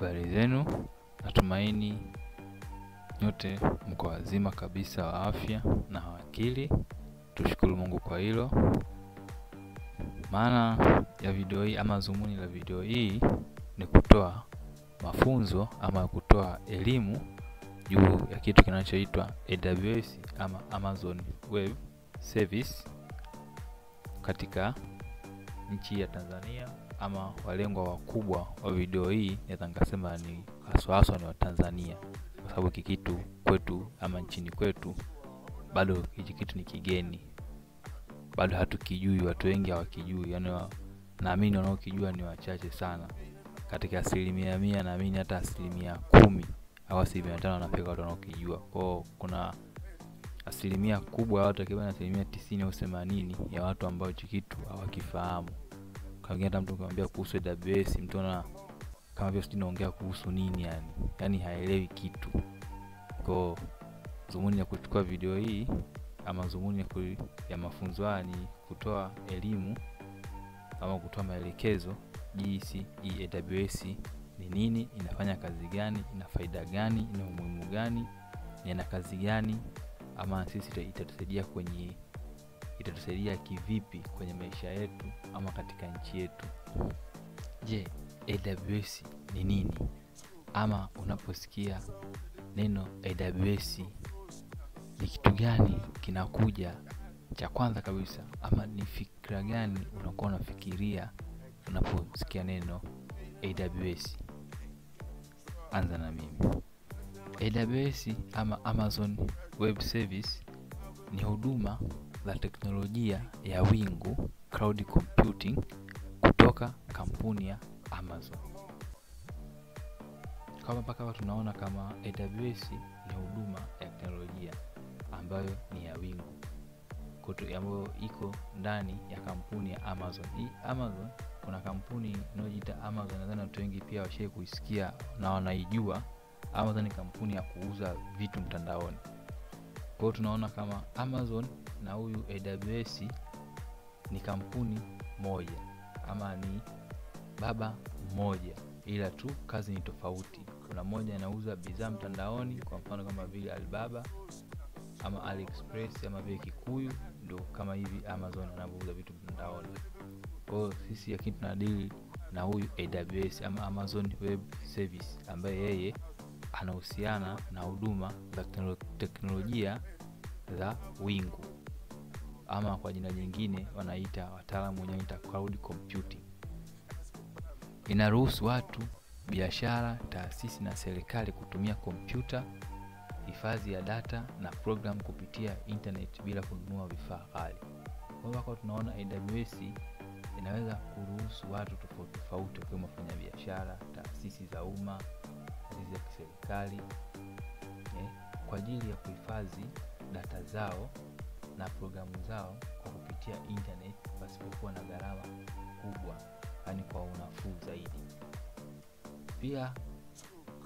Habari zenu, natumaini nyote mko wazima kabisa wa afya na akili. Tushukuru Mungu kwa hilo. Maana ya video hii ama dhumuni la video hii ni kutoa mafunzo ama kutoa elimu juu ya kitu kinachoitwa AWS ama Amazon Web Service katika nchi ya Tanzania, ama walengwa wakubwa wa video hii nitasema ni haswa ni wa Tanzania, kwa sababu kikitu kwetu ama nchini kwetu bado hiki kitu ni kigeni, bado hatukijui, watu wengi hawakijui. Yani naamini wanaokijua ni wachache sana. Katika 100% naamini hata 10% au 5% wanafika watu wanaokijua. Kwa kuna asilimia kubwa ya watu, kama 90 au 80 ya watu ambao hiki kitu hawakifahamu. Kama hata mtu kumwambia kuhusu AWS, mtu ana kama vile tunaongea kuhusu nini yani haelewi kitu. Kwa dhumuni ya kuchukua video hii ama dhumuni ya mafunzo haya ni kutoa elimu ama kutoa maelekezo jinsi AWS ni nini, inafanya kazi gani, ina faida gani, ina umuhimu gani, ina kazi gani, ama sisi itatusaidia kivipi kwenye maisha yetu ama katika nchi yetu. Je, AWS ni nini? Ama unaposikia neno AWS ni kitu gani kinakuja cha kwanza kabisa, ama ni fikra gani unakuwa unafikiria unaposikia neno AWS? Anza na mimi. AWS ama Amazon Web Service ni huduma za teknolojia ya wingu, cloud computing, kutoka kampuni ya Amazon. Kama mpaka tunaona kama AWS ni huduma ya teknolojia ambayo ni ya wingu, ambayo iko ndani ya kampuni ya Amazon. Hii Amazon, kuna kampuni inayojiita Amazon, nadhani watu wengi pia washaye kuisikia na wanaijua. Amazon ni kampuni ya kuuza vitu mtandaoni. Kwa hiyo tunaona kama Amazon na huyu AWS ni kampuni moja ama ni baba mmoja, ila tu kazi ni tofauti. Kuna moja inauza bidhaa mtandaoni, kwa mfano kama vile Alibaba ama AliExpress ama vile Kikuyu, ndio kama hivi Amazon anauza vitu mtandaoni. Kwa hiyo sisi yakini tunadili na huyu AWS ama Amazon Web Service, ambaye yeye anahusiana na huduma za teknolojia za wingu, ama kwa jina jingine wanaita, wataalamu wanaita cloud computing. Inaruhusu watu, biashara, taasisi na serikali kutumia kompyuta, hifadhi ya data na program kupitia internet bila kununua vifaa ghali. Kwa hiyo tunaona AWS inaweza kuruhusu watu tofauti kama wafanya biashara, taasisi za umma, taasisi za kiserikali, kwa ajili ya kuhifadhi data zao na programu zao kwa kupitia internet pasipokuwa na gharama kubwa, yani kwa unafuu zaidi. Pia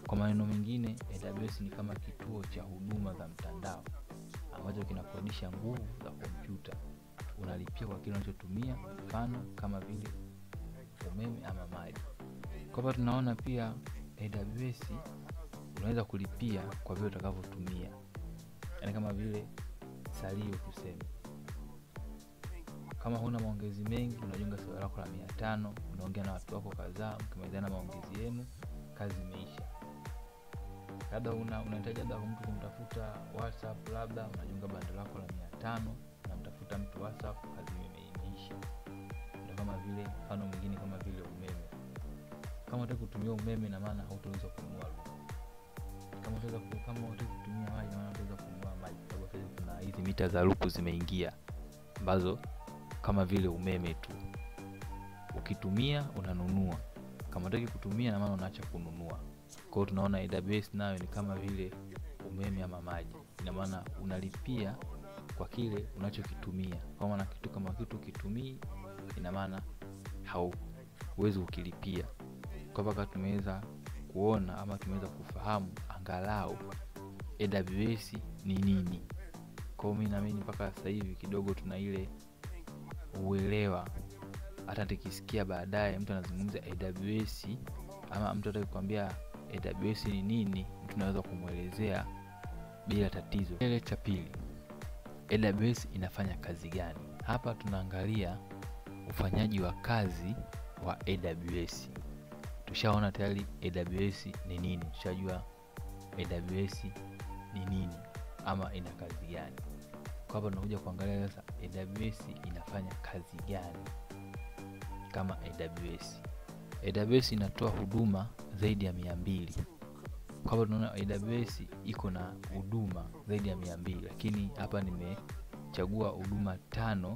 kwa maneno mengine, AWS ni kama kituo cha huduma za mtandao ambacho kinakodisha nguvu za kompyuta. Unalipia kwa kile unachotumia, mfano kama vile umeme ama maji. Kwa hivyo tunaona pia AWS unaweza kulipia kwa vile utakavyotumia. Yani kama vile salio tuseme, kama huna maongezi mengi, unajiunga salio lako la 500, unaongea na watu wako kadhaa, mkimalizana maongezi yenu, kazi imeisha. Labda unahitaji labda mtu kumtafuta WhatsApp, labda unajiunga bando lako la 500, unamtafuta mtu WhatsApp, kazi imeisha. Ndio kama vile mfano mwingine kama vile umeme. Kama unataka kutumia umeme, na maana hautaweza kununua luku. Kama unataka kutumia maji, na maana unaweza kununua maji, kwa sababu kuna hizi mita za luku zimeingia, ambazo kama vile umeme tu, ukitumia unanunua, kama unataka kutumia na maana unaacha kununua. Kwa hiyo tunaona AWS nayo ni kama vile umeme ama maji, ina maana unalipia kwa kile unachokitumia. Kwa maana kitu kama kitu kitumii, ina maana hauwezi ukilipia. Kwa hivyo tumeweza kuona ama tumeweza kufahamu angalau AWS ni nini. Kwa hiyo mimi naamini mpaka sasa hivi kidogo tuna ile uelewa. Hata tukisikia baadaye mtu anazungumza AWS ama mtu atakwambia AWS ni nini, tunaweza kumuelezea bila tatizo. Kile cha pili, AWS inafanya kazi gani? Hapa tunaangalia ufanyaji wa kazi wa AWS. Tushaona tayari AWS ni nini, tushajua AWS ni nini ama ina kazi gani. Kwa hapa tunakuja kuangalia sasa AWS inafanya kazi gani kama AWS. AWS inatoa huduma zaidi ya 200. Kwa hapa tunaona AWS iko na huduma zaidi ya 200, lakini hapa nimechagua huduma 5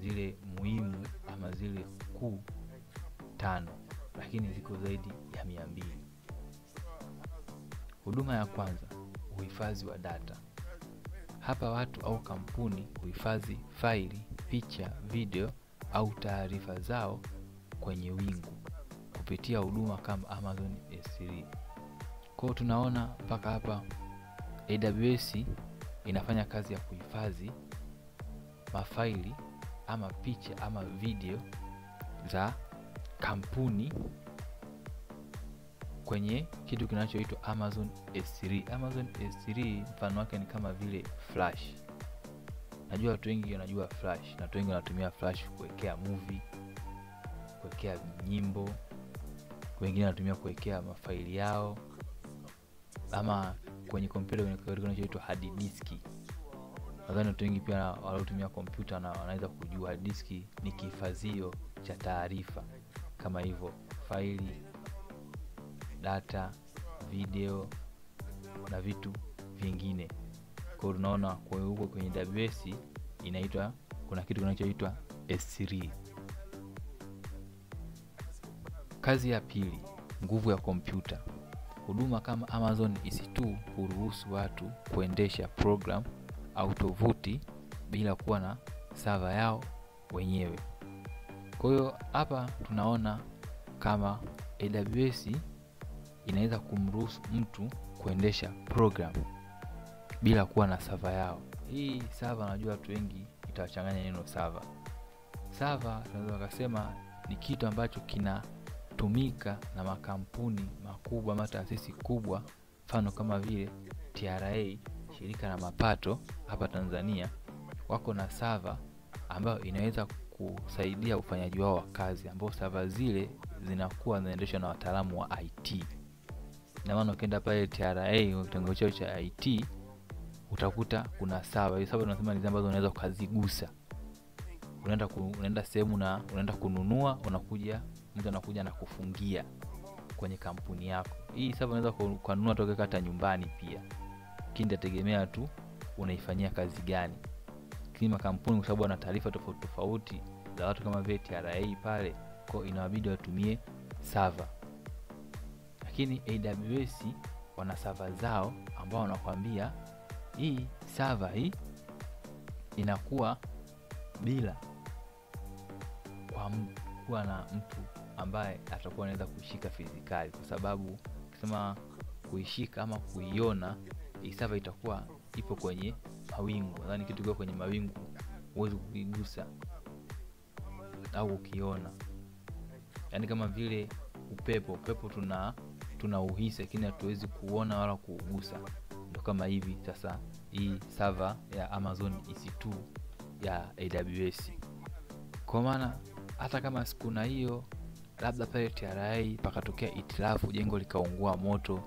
zile muhimu ama zile kuu 5, lakini ziko zaidi ya 200. Huduma ya kwanza, uhifadhi wa data. Hapa watu au kampuni huhifadhi faili, picha, video au taarifa zao kwenye wingu kupitia huduma kama Amazon S3. Kwa hiyo tunaona mpaka hapa AWS inafanya kazi ya kuhifadhi mafaili ama picha ama video za kampuni kwenye kitu kinachoitwa Amazon S3. Amazon S3 mfano wake ni kama vile flash. Najua watu wengi wanajua flash, na watu wengi wanatumia flash kuwekea movie, kuwekea nyimbo, wengine wanatumia kuwekea mafaili yao, ama kwenye kompyuta kwenye kitu kinachoitwa hard disk. Nadhani watu wengi pia wanaotumia kompyuta na wanaweza kujua hard disk ni kihifadhio cha taarifa kama hivyo, faili, data, video na vitu vingine. Kwa hiyo tunaona kwa huko kwenye AWS inaitwa, kuna kitu kinachoitwa S3. Kazi ya pili, nguvu ya kompyuta. Huduma kama Amazon EC2 huruhusu watu kuendesha program au tovuti bila kuwa na server yao wenyewe. Kwa hiyo hapa tunaona kama AWS inaweza kumruhusu mtu kuendesha program bila kuwa na server yao. Hii server, najua watu wengi itawachanganya neno server. Server tunaweza kusema ni kitu ambacho kinatumika na makampuni makubwa ama taasisi kubwa, mfano kama vile TRA, shirika la mapato hapa Tanzania, wako na server ambayo inaweza kusaidia ufanyaji wao wa kazi, ambao server zile zinakuwa zinaendeshwa na wataalamu wa IT. Na maana ukienda pale TRA kitengo chao cha IT utakuta kuna server. Hizo server tunasema ni ambazo unaweza kuzigusa. Unaenda sehemu na unaenda kununua, mtu anakuja na kufungia kwenye kampuni yako. Hii server unaweza kununua toka hata nyumbani pia. Kinda tegemea tu unaifanyia kazi gani. Kima kampuni kwa sababu ana taarifa tofauti tofauti za watu kama vile TRA pale, kwa inabidi watumie server. Lakini AWS wana server zao ambao wanakuambia hii server hii inakuwa bila kwa kuwa na mtu ambaye atakuwa anaweza kushika physically, kwa sababu ukisema kuishika ama kuiona, hii server itakuwa ipo kwenye mawingu. Nadhani kitu kiko kwenye mawingu huwezi kuigusa au ukiona. Yaani kama vile upepo tuna uhisi, lakini hatuwezi kuona wala kuugusa. Ndio kama hivi sasa hii server ya Amazon EC2 ya AWS. Kwa maana hata kama siku na hiyo labda pale TRA pakatokea itilafu, jengo likaungua moto,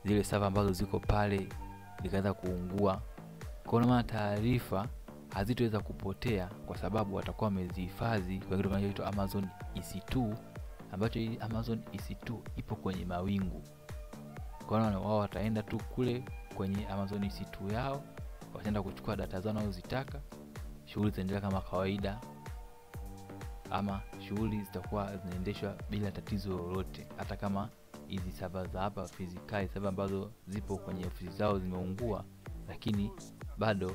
zile server ambazo ziko pale likaweza kuungua, kwa maana taarifa hazitoweza kupotea kwa sababu watakuwa wamezihifadhi kwa kitu kinachoitwa Amazon EC2, ambacho hii Amazon EC2 ipo kwenye mawingu. Kwa maana wao wataenda tu kule kwenye Amazon EC2 yao, wataenda kuchukua data zao wanazozitaka, shughuli zitaendelea kama kawaida, ama shughuli zitakuwa zinaendeshwa bila tatizo lolote. Hata kama hizi server za hapa physically, server ambazo zipo kwenye ofisi zao zimeungua, lakini bado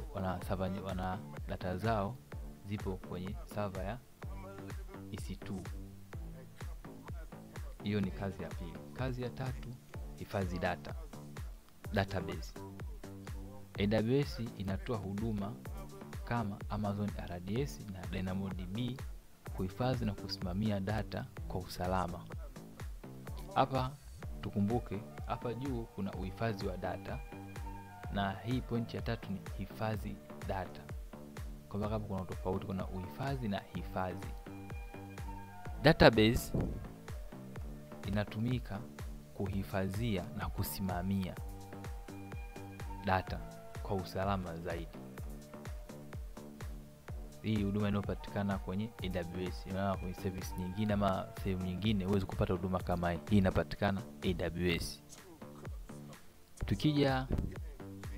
wana data zao zipo kwenye server ya EC2. Hiyo ni kazi ya pili. Kazi ya tatu, hifadhi data, database. AWS inatoa huduma kama Amazon RDS na DynamoDB kuhifadhi na kusimamia data kwa usalama. Hapa tukumbuke, hapa juu kuna uhifadhi wa data, na hii pointi ya tatu ni hifadhi data. Kwa sababu hapa kuna tofauti, kuna uhifadhi na hifadhi. Database inatumika kuhifadhia na kusimamia data kwa usalama zaidi. Hii huduma inayopatikana kwenye AWS. Inaona kwenye service nyingine ama sehemu nyingine huwezi kupata huduma kama hii. Hii inapatikana AWS. Tukija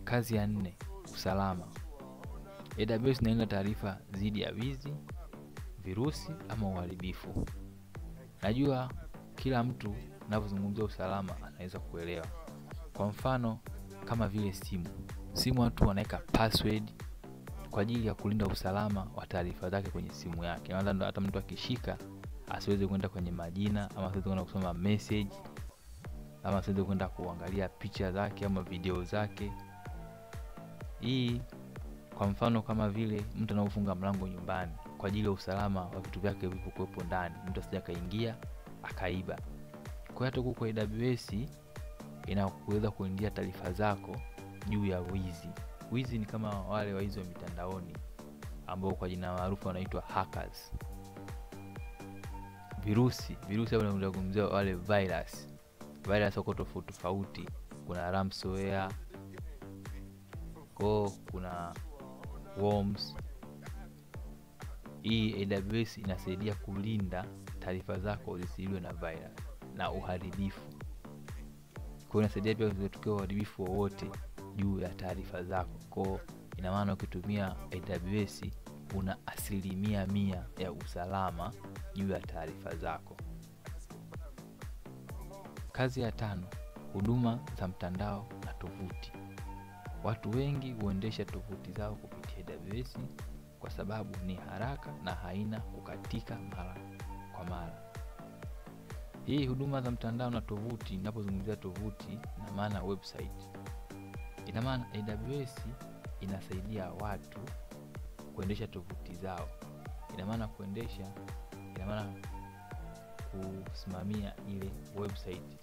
kazi ya 4, usalama. AWS inalinda taarifa dhidi ya wizi, virusi ama uharibifu. Najua kila mtu anapozungumzia usalama anaweza kuelewa. Kwa mfano kama vile simu watu wanaweka password kwa ajili ya kulinda usalama wa taarifa zake kwenye simu yake. Maana hata mtu akishika asiweze kwenda kwenye majina, ama asiweze kwenda kusoma message, ama asiweze kwenda kuangalia picha zake ama video zake. Hii kwa mfano kama vile mtu anapofunga mlango nyumbani kwa ajili ya usalama wa vitu vyake vilivyokuwepo ndani, mtu asije kaingia akaiba. Kwa hiyo huko kwa AWS inakuweza kuindia taarifa zako juu ya wizi. Wizi ni kama wale waizi wa mitandaoni ambao kwa jina maarufu wanaitwa hackers. Virusi hapo tunazungumzia wale virus wako tofauti. Kuna ransomware, kuna worms. Hii AWS inasaidia kulinda taarifa zako zisiwe na virus na uharibifu. Kwa hiyo inasaidia pia kutokea uharibifu wowote juu ya taarifa zako. Kwa ina maana ukitumia AWS una 100% ya usalama juu ya taarifa zako. Kazi ya 5, huduma za mtandao na tovuti. Watu wengi huendesha tovuti zao kupitia AWS kwa sababu ni haraka na haina kukatika mara kwa mara. Hii huduma za mtandao na tovuti, ninapozungumzia tovuti ina maana website. Ina maana AWS inasaidia watu kuendesha tovuti zao. Ina maana kusimamia ile website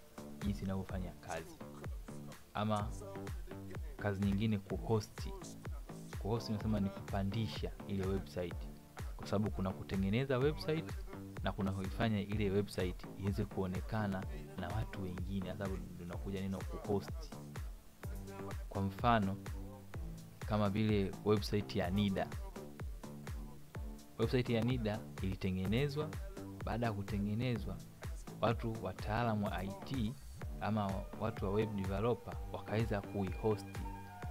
jinsi inavyofanya kazi. Ama kazi nyingine kuhost nasema ni kupandisha ile website, kwa sababu kuna kutengeneza website na kuna kuifanya ile website iweze kuonekana na watu wengine, sababu tunakuja neno kuhost. Kwa mfano kama vile website ya NIDA. Website ya NIDA ilitengenezwa, baada ya kutengenezwa watu wataalamu wa IT ama watu wa web developer wakaweza kuihost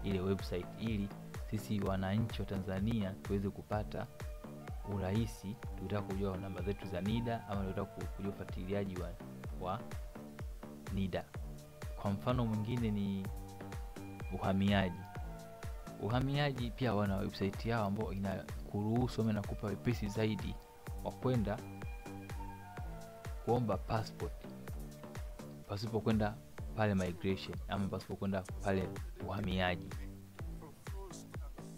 ile website ili sisi wananchi wa Tanzania tuweze kupata urahisi. Tunataka kujua namba zetu za NIDA ama tunataka kujua ufuatiliaji wa NIDA. Kwa mfano mwingine ni uhamiaji pia wana website yao ambao inakuruhusu ama inakupa wepesi zaidi wa kwenda kuomba passport pasipo kwenda pale migration ama pasipo kwenda pale uhamiaji.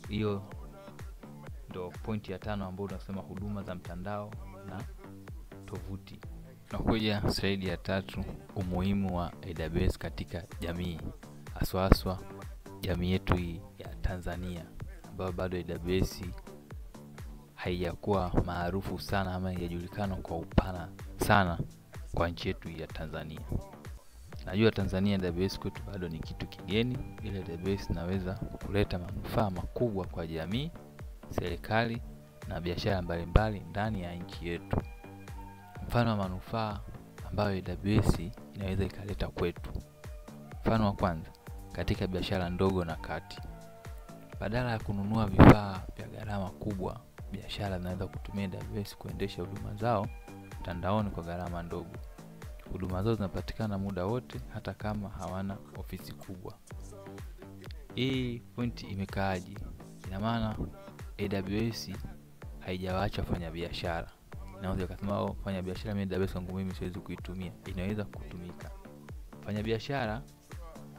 Hiyo ndo pointi ya 5 ambayo tunasema huduma za mtandao na tovuti. Tunakuja slide ya 3, umuhimu wa AWS katika jamii, haswa jamii yetu hii ya Tanzania, ambayo bado AWS haijakuwa maarufu sana ama haijajulikana kwa upana sana kwa nchi yetu ya Tanzania. Najua Tanzania AWS kwetu bado ni kitu kigeni, ile AWS inaweza kuleta manufaa makubwa kwa jamii, serikali na biashara mbalimbali ndani ya nchi yetu. Mfano wa manufaa ambayo AWS inaweza ikaleta kwetu. Mfano wa kwanza, katika biashara ndogo na kati. Badala ya kununua vifaa vya gharama kubwa, biashara zinaweza kutumia AWS kuendesha huduma zao mtandaoni kwa gharama ndogo. Huduma zao zinapatikana muda wote hata kama hawana ofisi kubwa. Hii point imekaaje? Ina maana AWS haijawaacha wafanya biashara. Naweza kusema fanya biashara mimi AWS kwangu mimi siwezi kuitumia. Inaweza kutumika. Fanya biashara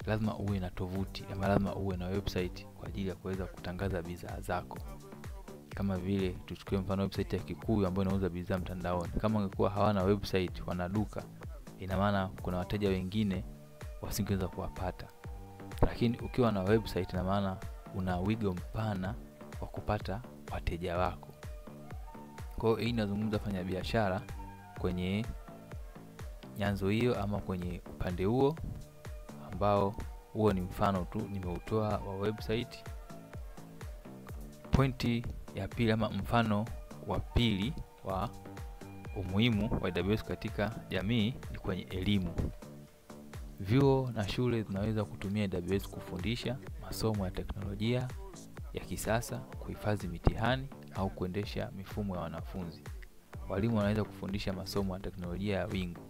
lazima uwe na tovuti, ama lazima uwe na website kwa ajili ya kuweza kutangaza bidhaa zako. Kama vile tuchukue mfano website ya Kikuyu ambayo inauza bidhaa mtandaoni. Kama ungekuwa hawana website, wana duka, ina maana kuna wateja wengine wasingeweza kuwapata. Lakini ukiwa na website, ina maana una wigo mpana wa kupata wateja wako. Kwa hiyo hii inazungumza fanya biashara kwenye nyanzo hiyo ama kwenye upande huo, ambao huo ni mfano tu nimeutoa wa website. Pointi ya pili ama mfano wa pili wa umuhimu wa AWS katika jamii ni kwenye elimu. Vyuo na shule zinaweza kutumia AWS kufundisha masomo ya teknolojia ya kisasa, kuhifadhi mitihani au kuendesha mifumo ya wanafunzi. Walimu wanaweza kufundisha masomo ya teknolojia ya wingu.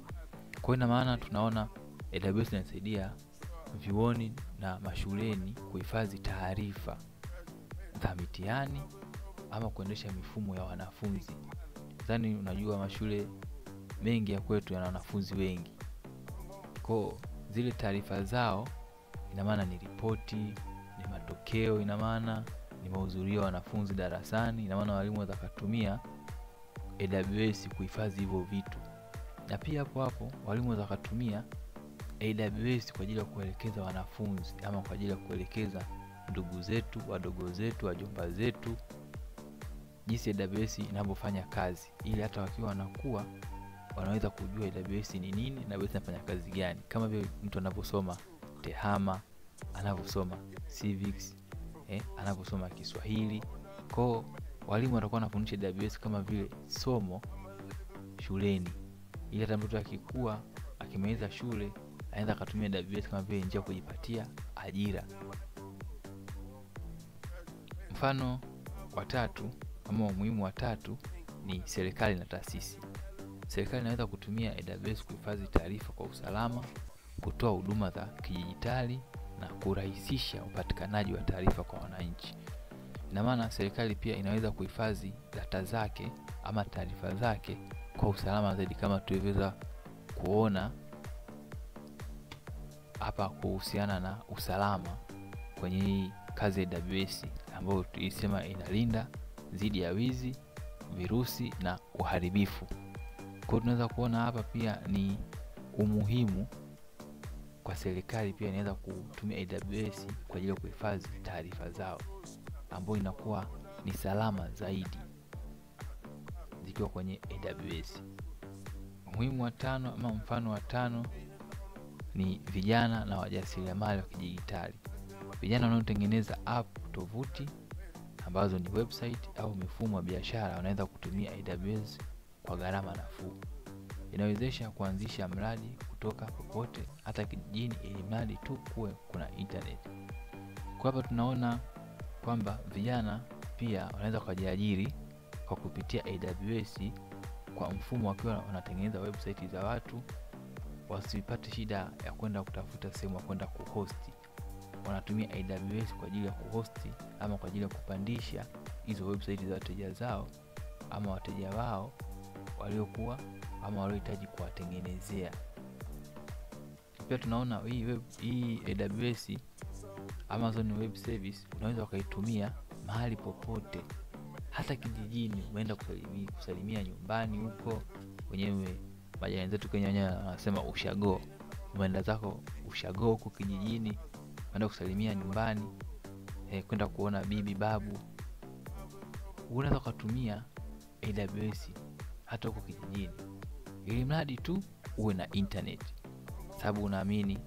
Kwa ina maana tunaona AWS inasaidia vyuoni na mashuleni kuhifadhi taarifa za mitihani ama kuendesha mifumo ya wanafunzi. Nadhani unajua mashule mengi ya kwetu yana wanafunzi wengi. Kwa zile taarifa zao, ina maana ni ripoti, ni matokeo, ina maana ni mahudhurio ya wanafunzi darasani, ina maana walimu watatumia AWS kuhifadhi hivyo vitu. Na pia hapo walimu watatumia AWS kwa ajili ya kuelekeza wanafunzi ama kwa ajili ya kuelekeza ndugu zetu, wadogo zetu, wajomba zetu jinsi AWS inavyofanya kazi, ili hata wakiwa wanakuwa wanaweza kujua AWS ni nini na AWS inafanya kazi gani. Kama vile mtu anavyosoma TEHAMA, anavyosoma civics, anavyosoma Kiswahili. Kwa walimu watakuwa wanafundisha AWS kama vile somo shuleni, ili hata mtu akikua akimaliza shule anaweza kutumia AWS kama vile njia kujipatia ajira. Mfano wa tatu ama umuhimu wa tatu ni serikali na taasisi. Serikali inaweza kutumia AWS kuhifadhi taarifa kwa usalama, kutoa huduma za kidijitali na kurahisisha upatikanaji wa taarifa kwa wananchi. Ina maana serikali pia inaweza kuhifadhi data zake ama taarifa zake kwa usalama zaidi, kama tulivyoweza kuona hapa kuhusiana na usalama kwenye hii kazi ya AWS ambayo tulisema inalinda dhidi ya wizi, virusi na uharibifu. Kwa tunaweza kuona hapa pia ni umuhimu kwa serikali, pia inaweza kutumia AWS kwa ajili ya kuhifadhi taarifa zao, ambayo inakuwa ni salama zaidi zikiwa kwenye AWS. Umuhimu wa tano ama mfano wa tano ni vijana na wajasiriamali wa kidijitali. Vijana wanaotengeneza app, tovuti ambazo ni website au mifumo ya biashara wanaweza kutumia AWS kwa gharama nafuu. Inawezesha kuanzisha mradi kutoka popote, hata kijijini, ili mradi tu kuwe kuna internet. Kwa hapa tunaona kwamba vijana pia wanaweza kujiajiri kwa kupitia AWS kwa mfumo wakiwa wanatengeneza website za watu, wasipate shida ya kwenda kutafuta sehemu ya kwenda kuhosti. Wanatumia AWS kwa ajili ya kuhosti ama kwa ajili ya kupandisha hizo website za wateja zao ama wateja wao waliokuwa ama waliohitaji kuwatengenezea. Pia tunaona hii AWS, Amazon Web Service, unaweza ukaitumia mahali popote, hata kijijini. Umeenda kusalimia nyumbani huko wenyewe, majirani zetu Kenya wenyewe wanasema ushago. Umeenda zako ushago huko kijijini, umeenda kusalimia nyumbani, kwenda kuona bibi babu, unaweza kutumia AWS hata huko kijijini, ili mradi tu uwe na internet, sababu unaamini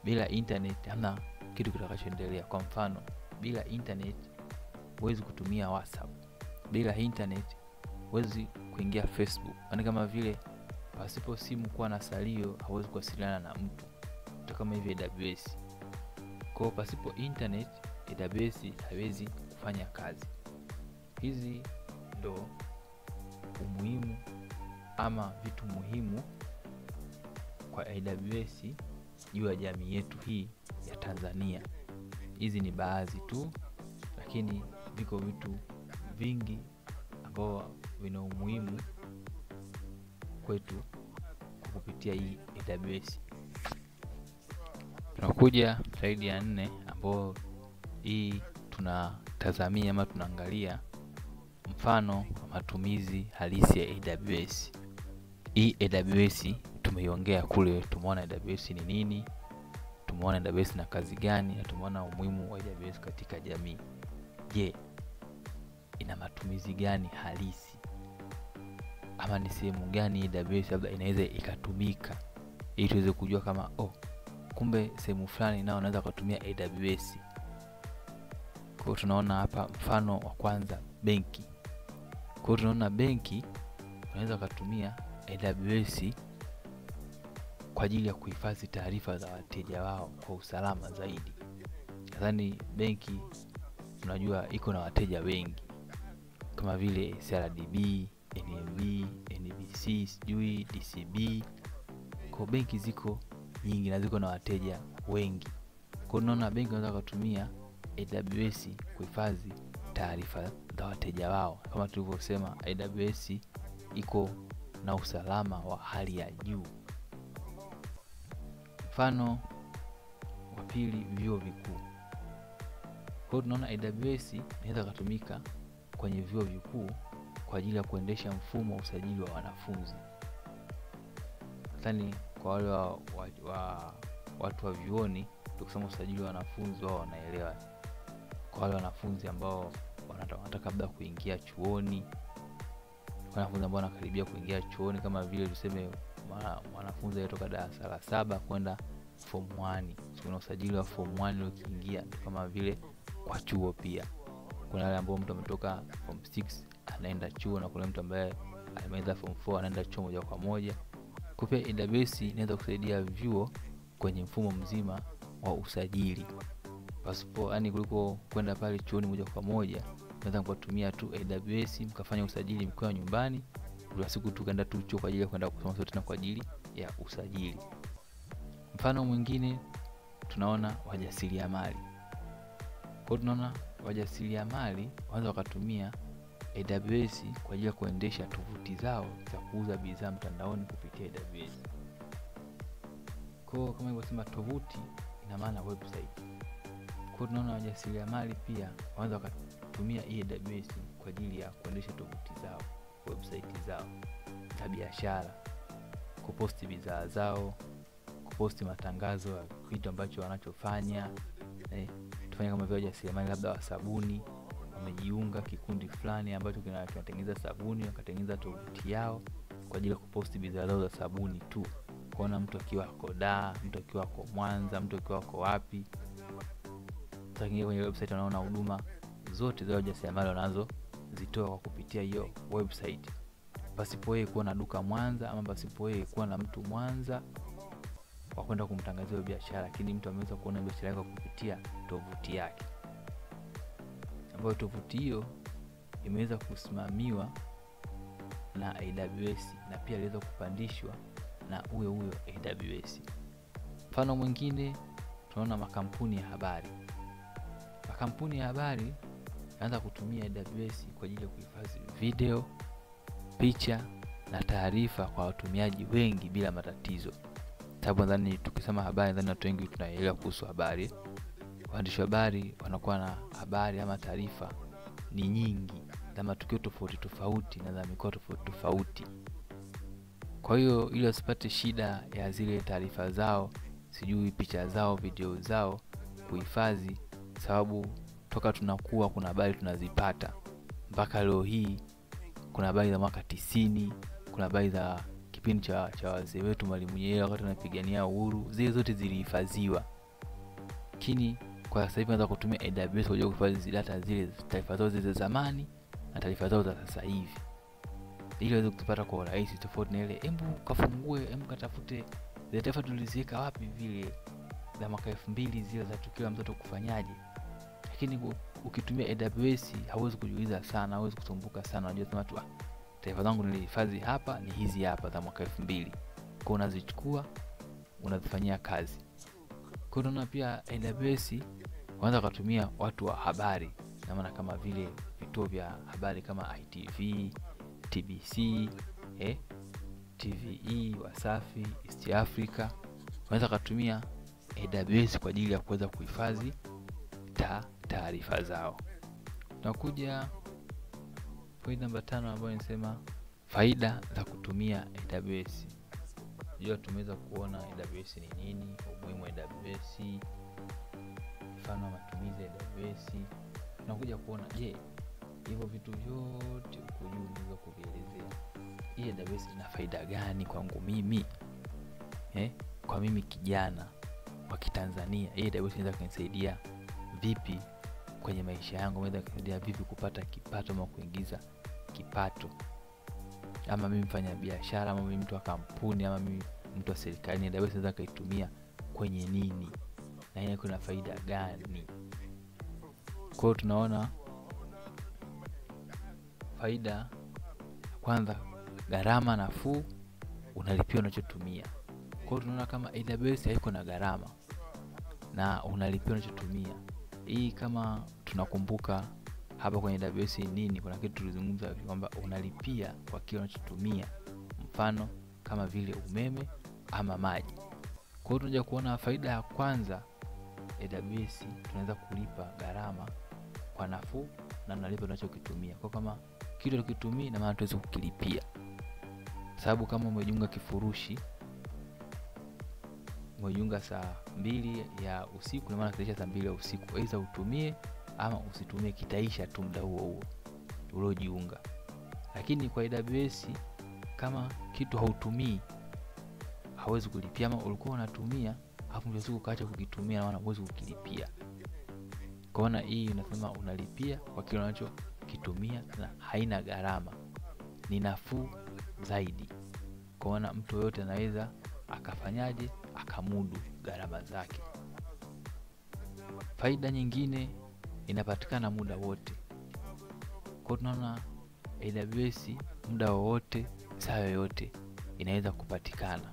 bila internet hamna kitu kitakachoendelea. Kwa mfano, bila internet huwezi kutumia WhatsApp, bila internet huwezi kuingia Facebook. Yaani kama vile pasipo simu kuwa na salio hauwezi kuwasiliana na mtu. Ndio kama hivi AWS. Kwa pasipo internet AWS haiwezi kufanya kazi. Hizi ndo umuhimu ama vitu muhimu kwa AWS juu ya jamii yetu hii ya Tanzania. Hizi ni baadhi tu, lakini viko vitu vingi ambao vina umuhimu kwetu kupitia hii AWS. Tunakuja slide ya 4 ambao hii tunatazamia ama tunaangalia mfano wa matumizi halisi ya AWS. hii AWS tumeiongea kule, tumeona AWS ni nini, tumeona AWS na kazi gani, na tumeona umuhimu wa AWS katika jamii. Je, ina matumizi gani halisi? Ama ni sehemu gani AWS labda inaweza ikatumika ili tuweze kujua kama kumbe sehemu fulani nao unaweza kutumia AWS. Kwa hiyo tunaona hapa mfano wa kwanza, benki. Kwa hiyo tunaona benki unaweza kutumia AWS kwa ajili ya kuhifadhi taarifa za wateja wao kwa usalama zaidi. Nadhani benki unajua iko na wateja wengi kama vile CRDB, NMB, NBC, sijui DCB. Kwa benki ziko nyingi na ziko na wateja wengi. Kwa unaona benki unaweza kutumia AWS kuhifadhi taarifa za wateja wao. Kama tulivyosema, AWS iko na usalama wa hali ya juu. Mfano wa pili, vyuo vikuu. Kwa tunaona AWS inaweza kutumika kwenye vyuo vikuu kwa ajili ya kuendesha mfumo wa usajili wa wanafunzi. Nadhani kwa wale watu wa vyuoni tukisema usajili wa wanafunzi wao wanaelewa. Kwa wale wanafunzi ambao wanataka labda kuingia chuoni, wanafunzi ambao wanakaribia kuingia chuoni, kama vile tuseme wanafunzi kutoka darasa la 7 kwenda form 1, kuna usajili wa form 1 ukiingia kama vile kwa chuo. Pia kuna wale ambao mtu ametoka form 6 anaenda chuo, na kuna mtu ambaye amemaliza form 4 anaenda chuo moja kwa moja. Kwa pia AWS inaweza kusaidia vyuo kwenye mfumo mzima wa usajili. Yaani kuliko kwenda pale chuoni moja kwa moja, unaweza kutumia tu AWS mkafanya usajili mkiwa nyumbani, kwa siku tu kaenda tu chuo kwa ajili ya kwenda kusoma sote na kwa ajili ya usajili. Mfano mwingine tunaona wajasiriamali. Kwa tunaona wajasiriamali wanaweza kutumia AWS kwa ajili ya kuendesha tovuti zao za kuuza bidhaa mtandaoni kupitia AWS. Kwa kama nilivyosema, tovuti ina maana website. Kwa tunaona wajasiriamali pia wanaweza kutumia AWS kwa ajili ya kuendesha tovuti zao, website zao za biashara, kuposti bidhaa zao, kuposti matangazo ya kitu ambacho wanachofanya. Tufanye kama vile wajasiriamali labda wa sabuni wamejiunga kikundi fulani ambacho kinatengeneza sabuni, wakatengeneza tovuti yao kwa ajili ya kuposti bidhaa zao za sabuni tu. Kuona mtu akiwa Dar, mtu akiwa Mwanza, mtu akiwa wapi, utaingia kwenye website unaona huduma zote za wajasiriamali wanazo zitoa kwa kupitia hiyo website. Pasipo yeye kuwa na duka Mwanza, ama pasipo yeye kuwa na mtu Mwanza wa kwenda kumtangazia biashara, lakini mtu ameweza kuona biashara yake kupitia tovuti yake, ambayo tovuti hiyo imeweza kusimamiwa na AWS na pia inaweza kupandishwa na huyo AWS. Mfano mwingine tunaona makampuni ya habari. Makampuni ya habari yanaanza kutumia AWS kwa ajili ya kuhifadhi video, picha na taarifa kwa watumiaji wengi bila matatizo. Sababu nadhani tukisema habari, nadhani watu wengi tunaelewa kuhusu habari. Waandishi wa habari wanakuwa na habari ama taarifa ni nyingi za matukio tofauti tofauti na za mikoa tofauti tofauti. Kwa hiyo ili wasipate shida ya zile taarifa zao, sijui picha zao, video zao kuhifadhi, sababu toka tunakuwa kuna habari tunazipata mpaka leo hii. Kuna habari za mwaka 90, kuna habari za kipindi cha wazee wetu Mwalimu Nyerere wakati anapigania uhuru, zile zote zilihifadhiwa. Lakini kwa sasa hivi tunaweza kutumia AWS kwa kuhifadhi data zile, taarifa zao za zamani na taarifa zao za sasa hivi, ili waweze kupata kwa urahisi, tofauti na ile hebu katafute zile taarifa tuliziweka wapi vile za mwaka 2000 zile za tukio mtoto kufanyaje. Lakini ukitumia AWS hauwezi kujiuliza sana, hauwezi kusumbuka sana, unajua sema tu taarifa zangu nilihifadhi hapa ni hizi hapa za mwaka 2000. Kwa unazichukua unazifanyia kazi. Kwa hiyo pia AWS wanaanza kutumia watu wa habari, na maana kama vile vituo vya habari kama ITV, TBC, TVE, Wasafi, East Africa, wanaanza kutumia AWS kwa ajili ya kuweza kuhifadhi taarifa zao. Tunakuja point namba 5 ambayo inasema Faida za kutumia AWS. Leo tumeweza kuona AWS ni nini, umuhimu wa AWS, mfano wa matumizi ya AWS. Tunakuja kuona hivyo vitu vyote huko juu niweza kuvielezea. Hii AWS ina faida gani kwangu mimi? Kwa mimi kijana wa Kitanzania, hii AWS inaweza kunisaidia vipi kwenye maisha yangu? Inaweza kunisaidia vipi kupata kipato ama kuingiza kipato? Ama mimi mfanya biashara, ama mimi mtu wa kampuni, ama mimi mtu wa serikali, AWS inaweza kaitumia kwenye nini? Na ina kuna faida gani? Kwa hiyo tunaona faida kwanza, gharama nafuu, unalipia unachotumia. Kwa hiyo tunaona kama AWS haiko na gharama na unalipia unachotumia. Hii kama tunakumbuka hapa kwenye AWS nini, kuna kitu tulizungumza kwamba unalipia kwa kile unachotumia, mfano kama vile umeme ama maji. Kwa hiyo tunaja kuona faida ya kwanza, AWS tunaweza kulipa gharama kwa nafuu na tunalipa tunachokitumia. Kwa kama kitu tukitumia na maana tuweze kukilipia. Sababu kama umejiunga kifurushi, umejiunga saa 2 ya usiku, na maana kitaisha saa 2 ya usiku, aidha utumie ama usitumie, kitaisha tu muda huo huo uliojiunga. Lakini kwa AWS kama kitu hautumii, hauwezi kulipia, ama ulikuwa unatumia hapo mwisho siku kaacha kukitumia, na maana huwezi kukilipia. Kwaona hii inasema unalipia kwa kile unachokitumia na haina gharama, ni nafuu zaidi. Kwaona mtu yote anaweza akafanyaje, akamudu gharama zake. Faida nyingine, inapatikana muda wote. Kwa tunaona AWS muda wote, saa yoyote inaweza kupatikana.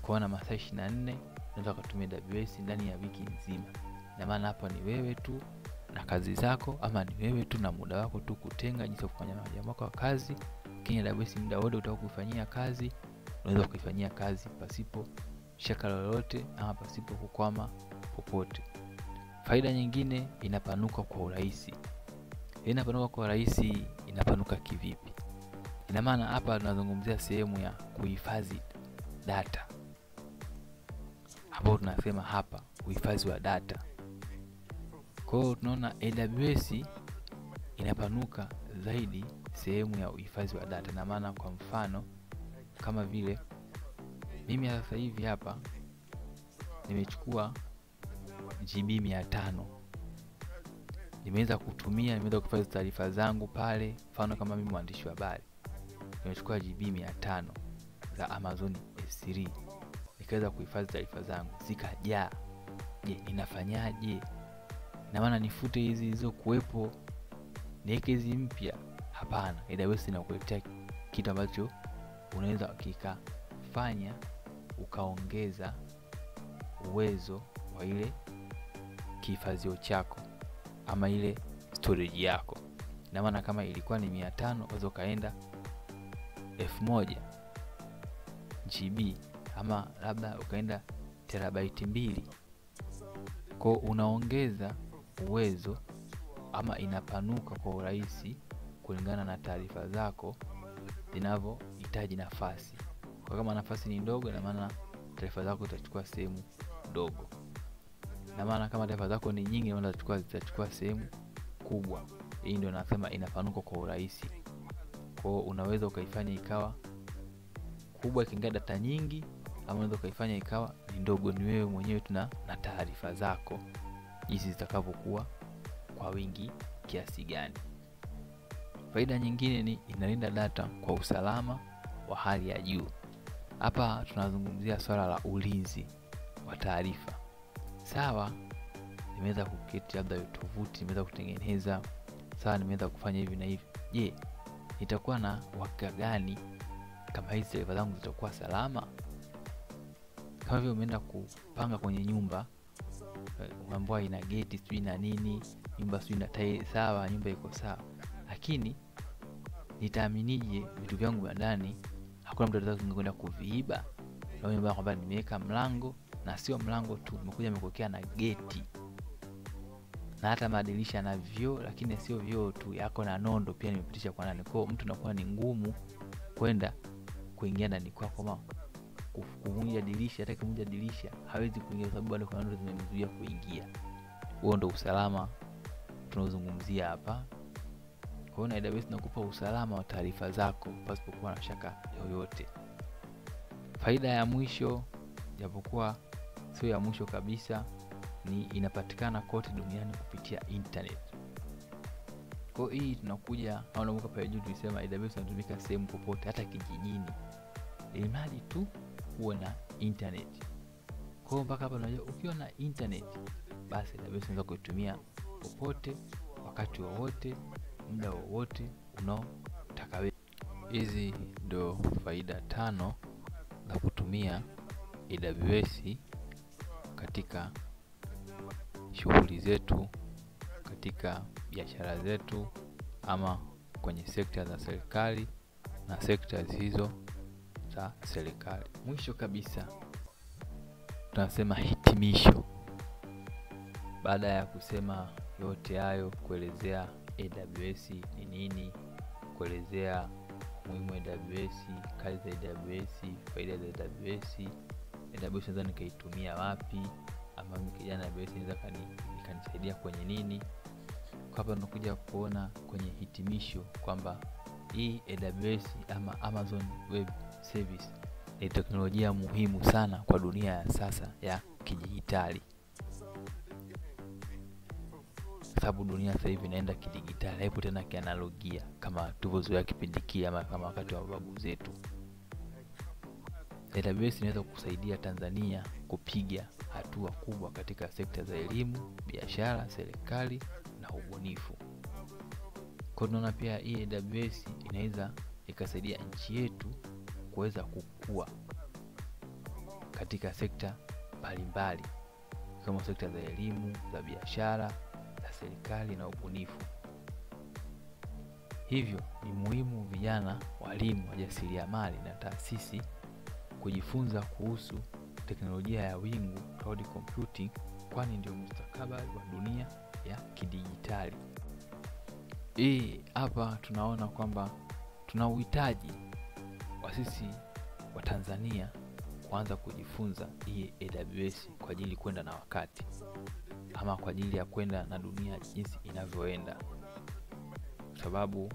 Kwaona masaa 24 unaweza kutumia AWS ndani ya wiki nzima. Na maana hapa ni wewe tu na kazi zako, ama ni wewe tu na muda wako tu kutenga jinsi ya kufanya mambo yako ya kazi. Kwenye AWS muda wote utakufanyia kazi, unaweza kuifanyia kazi pasipo shaka lolote ama pasipo kukwama popote. Faida nyingine, inapanuka kwa urahisi. Inapanuka kwa urahisi, inapanuka kivipi? Ina maana hapa tunazungumzia sehemu ya kuhifadhi data. Hapo tunasema hapa uhifadhi wa data. Kwa hiyo tunaona AWS inapanuka zaidi sehemu ya uhifadhi wa data. Na maana kwa mfano kama vile mimi sasa hivi hapa nimechukua GB 500, nimeweza kutumia, nimeweza kuhifadhi taarifa zangu pale. Mfano kama mimi mwandishi wa habari, nimechukua GB 500 za Amazon S3, nikaweza kuhifadhi taarifa zangu zikajaa. Ninafanyaje? Na maana nifute hizi zilizokuepo niweke hizi mpya? Hapana, AWS inakuletea kitu ambacho unaweza kikafanya ukaongeza uwezo wa ile kihifadhio chako ama ile storage yako. Na maana kama ilikuwa ni 500, unaweza kaenda 1000 GB, ama labda ukaenda terabyte 2. Kwa unaongeza uwezo, ama inapanuka kwa urahisi kulingana na taarifa zako zinavyohitaji nafasi. Kwa kama nafasi ni ndogo, na maana taarifa zako zitachukua sehemu ndogo. Na maana kama taarifa zako ni nyingi, zitachukua sehemu kubwa. Hii ndio nasema inapanuka kwa urahisi. Kwa unaweza ukaifanya ikawa kubwa ikiingia data nyingi, ama unaweza ukaifanya ikawa ni ndogo, ni wewe mwenyewe tuna na taarifa zako jinsi zitakavyokuwa kwa wingi kiasi gani. Faida nyingine ni inalinda data kwa usalama wa hali ya juu. Hapa tunazungumzia swala la ulinzi wa taarifa. Sawa, nimeweza kuketi labda tovuti, nimeweza kutengeneza, sawa, nimeweza kufanya hivi na hivi. Nitakuwa na uhakika gani kama hizi taarifa zangu zitakuwa salama? Kama vile umeenda kupanga kwenye nyumba, umeambiwa ina geti sijui na nini, nyumba sijui na tai, sawa, nyumba iko sawa, lakini nitaaminije vitu vyangu vya ndani hakuna mtu atakaye kwenda kuviiba? Na mimi kwamba nimeweka mlango, na sio mlango tu, nimekuja nimekuwekea na geti. na hata madirisha na vioo, lakini sio vioo tu, yako na nondo pia nimepitisha kwa ndani. Kwa mtu anakuwa ni ngumu kwenda kuingia ndani kwako, kama kuvunja dirisha. Hata kuvunja dirisha hawezi kuingia sababu bado kuna nondo zimemzuia kuingia. Huo ndio usalama tunazungumzia hapa. Kwa hiyo AWS inakupa usalama wa taarifa zako pasipokuwa na shaka yoyote. Faida ya mwisho, japokuwa sio ya mwisho kabisa, ni inapatikana kote duniani kupitia internet. Kwa hii tunakuja au namuka pale juu tulisema AWS inatumika sehemu popote, hata kijijini, ilimradi tu uwe na internet. Kwa hiyo mpaka hapa unajua ukiwa na internet basi AWS unaweza kuitumia popote, wakati wowote, muda wowote unaotaka wewe. Hizi ndo faida 5 za kutumia AWS katika shughuli zetu, katika biashara zetu, ama kwenye sekta za serikali na sekta hizo za serikali. Mwisho kabisa tunasema hitimisho. Baada ya kusema yote hayo, kuelezea AWS ni nini, kuelezea muhimu wa AWS, kazi za AWS, faida za AWS, AWS naweza nikaitumia wapi, ama kijana AWS inaweza kanisaidia kwenye nini. Kwa hapa tunakuja kuona kwenye hitimisho kwamba hii AWS ama Amazon Web Service ni teknolojia muhimu sana kwa dunia ya sasa ya kidijitali. Sababu dunia sasa hivi inaenda kidijitali, haipo tena kianalogia kama tulivyozoea kipindi kile ama kama wakati wa babu zetu. AWS inaweza kusaidia Tanzania kupiga hatua kubwa katika sekta za elimu, biashara, serikali na ubunifu. Kwa tunaona pia hii AWS inaweza ikasaidia nchi yetu kuweza kukua katika sekta mbalimbali kama sekta za elimu, za biashara, za serikali na ubunifu. Hivyo ni muhimu vijana, walimu, wajasiriamali na taasisi kujifunza kuhusu teknolojia ya wingu, cloud computing, kwani ndio mustakabali wa dunia ya kidijitali. Hii hapa tunaona kwamba tuna uhitaji wa sisi wa Tanzania kuanza kujifunza hii AWS kwa ajili kwenda na wakati, ama kwa ajili ya kwenda na dunia jinsi inavyoenda. Sababu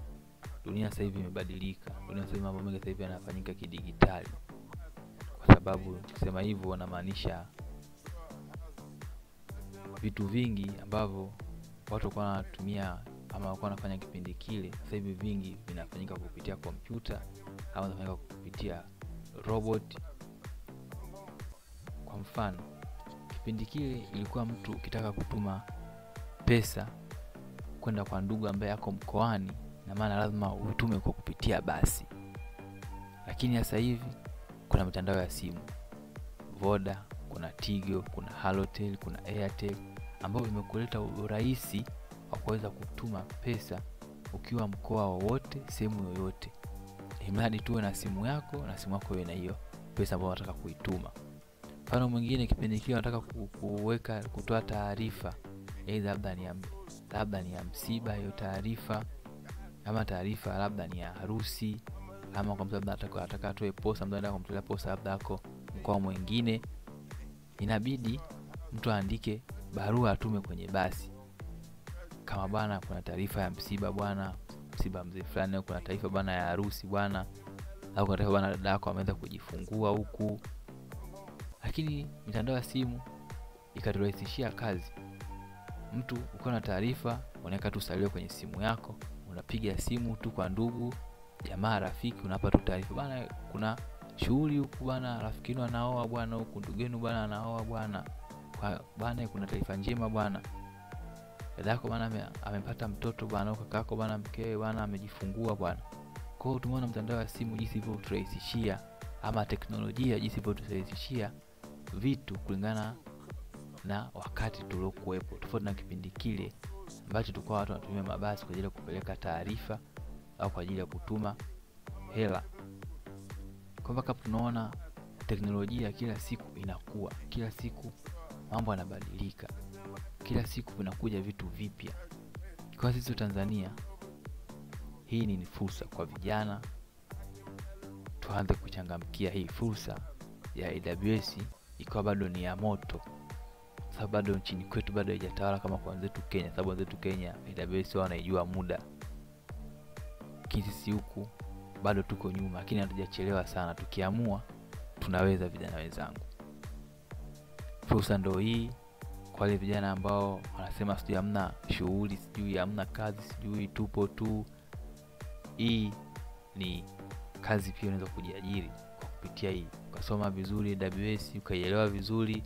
dunia sasa hivi imebadilika. Dunia sasa hivi mambo mengi sasa hivi yanafanyika kidijitali. Kwa sababu kusema hivyo wanamaanisha vitu vingi ambavyo watu walikuwa wanatumia ama walikuwa wanafanya kipindi kile, sasa hivi vingi vinafanyika kupitia kompyuta au vinafanyika kupitia robot. Kwa mfano, kipindi kile ilikuwa mtu ukitaka kutuma pesa kwenda kwa ndugu ambaye yako mkoani, na maana lazima utume kwa kupitia basi. Lakini sasa hivi kuna mitandao ya simu, Voda, kuna Tigo, kuna Halotel, kuna Airtel, ambao imekuleta urahisi wa kuweza kutuma pesa ukiwa mkoa wowote, sehemu yoyote. Imradi tuwe na simu yako na simu yako iwe na hiyo pesa ambayo unataka kuituma. Mfano mwingine, kipindi kile unataka kutoa taarifa, labda ni ya msiba hiyo taarifa, ama taarifa labda ni ya harusi, ama kwa mtu anataka atoe posa, mtu anataka kumtolea posa labda yako mkoa mwingine, inabidi mtu aandike barua atume kwenye basi. Kama bwana kuna taarifa ya msiba bwana, msiba mzee fulani, au kuna taarifa bwana ya harusi bwana, au kuna taarifa bwana dada yako ameanza kujifungua huku. Lakini mitandao ya simu ikaturahisishia kazi. Mtu ukiwa na taarifa unaweka tu salio kwenye simu yako, unapiga simu tu kwa ndugu, jamaa, rafiki, unapata taarifa bwana kuna shughuli huku bwana, rafiki yenu anaoa bwana, huku ndugu yenu bwana anaoa bwana, kwa bwana kuna taarifa njema bwana, dada yako bwana amepata mtoto bwana, kaka yako bwana mkewe bwana amejifungua bwana. Kwa hiyo tumeona mtandao wa simu jinsi ilivyoturahisishia, ama teknolojia jinsi ilivyoturahisishia vitu kulingana na wakati tuliokuepo, tofauti na kipindi kile ambacho tulikuwa watu wanatumia mabasi kwa ajili ya kupeleka taarifa au kwa ajili ya kutuma hela. Kwa mpaka tunaona teknolojia kila siku inakuwa, kila siku mambo yanabadilika. Kila siku vinakuja vitu vipya. Kwa sisi Tanzania, hii ni fursa kwa vijana. Tuanze kuchangamkia hii fursa ya AWS, ikiwa bado ni ya moto. Sababu bado nchini kwetu bado haijatawala kama kwa wenzetu Kenya, sababu wenzetu Kenya AWS wanaijua muda. Sisi huku bado tuko nyuma, lakini hatujachelewa sana. Tukiamua tunaweza, vijana wenzangu. Fursa ndio hii kwa wale vijana ambao wanasema sijui hamna shughuli, sijui hamna kazi, sijui tupo tu. Hii ni kazi pia, unaweza kujiajiri kwa kupitia hii. Ukasoma vizuri AWS, ukaielewa vizuri,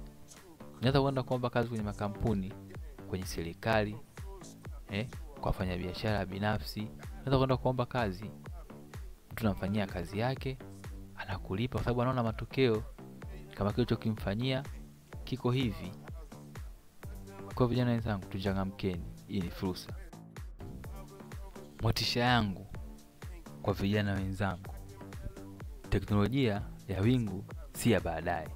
unaweza kwenda kuomba kazi kwenye makampuni, kwenye serikali, kwa wafanya biashara binafsi. Unaweza kwenda kuomba kazi, mtu anafanyia kazi yake, anakulipa kwa sababu anaona matokeo kama kile ulichokimfanyia kiko hivi. Kwa vijana wenzangu, tuchangamkeni, hii ni fursa. Motisha yangu kwa vijana wenzangu, teknolojia ya wingu si ya baadaye.